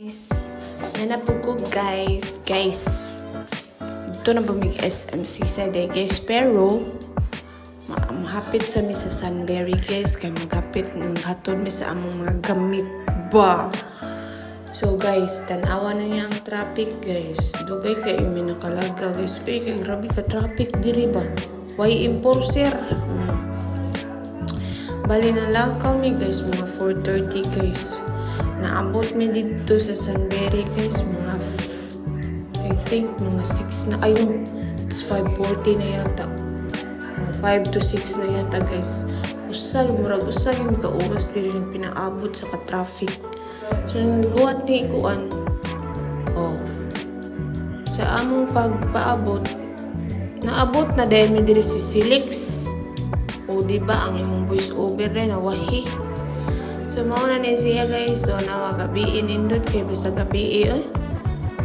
Guys, nanapog ko guys. Ito na bumig SMC sa day guys. Pero, mahapit sa mi sa Sunbury guys. Kaya maghatod mi sa among mga gamit ba. So guys, tanawa na niya ang traffic guys. Dugay kayo mi nakalaga guys. Uy, kaya grabe ka traffic diri ba. Why enforcer? Bali na lang kami guys. Mga 4:30 guys. Naabot mi dito sa Sunbury guys, I think mga 6 na, ayun, it's 5:40 na yata. 5 to 6 na yata guys. Usag mi ka-oras diri yung pinaabot sa ka-traffic. So, nagbuhat ni ikuan. Sa among pagpaabot, naabot na dahil mi diri si Silix. Diba, ang imong voice over rin, nawahi. So, mauna na siya guys. So, nawa gabi inindot kay basta gabi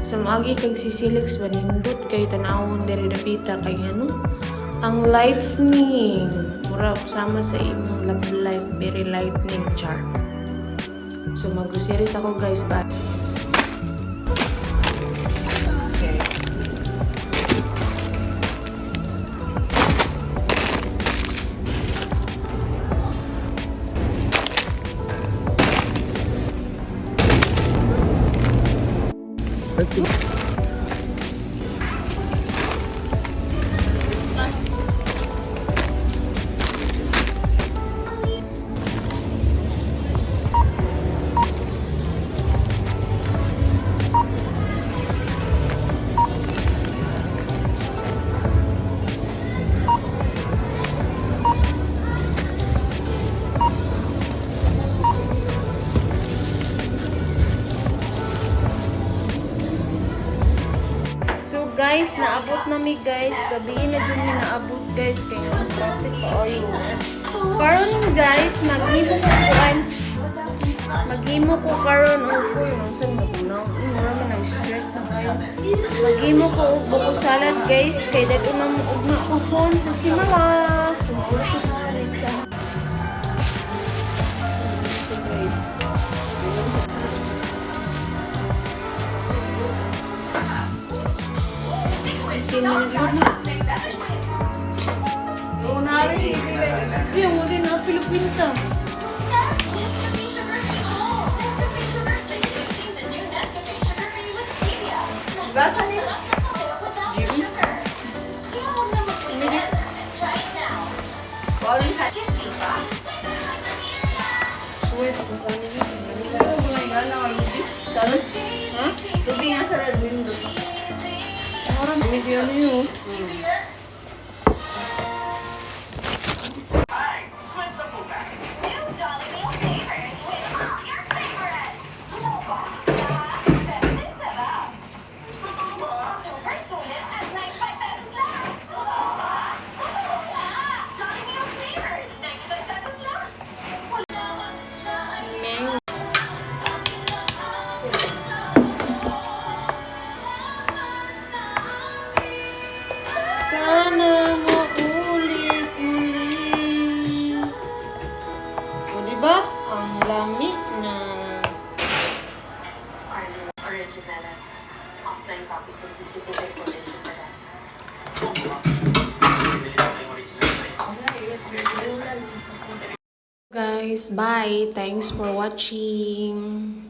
sa maagi kag si Silix ba nindot kay tanawon diri dapita kay ang lights ni mura sama sa imong love light, very lightning char. So, mag-groceries ako guys. Bye. Guys, naabot na mi guys. Gabi na din mi naabot guys. Kaya ang traffic pa oil. Karon guys, maghimo ko karon og ko yung saan magunaw. Mura man na stress na kayo. Maghimo ko og buko salad guys. Kay dito na mo og nakupon sa simala. Sino nag-load na? Oo na rin. Hindi, mo rin na Pilipinta. Gasa niya? Sweet. Ano ba nga na ang lubi? Salad? Ha? Lubi nga sa red window. Orang video niyo. Lamig na. Original offline copies of CCTV information sa gas. Guys, bye. Thanks for watching.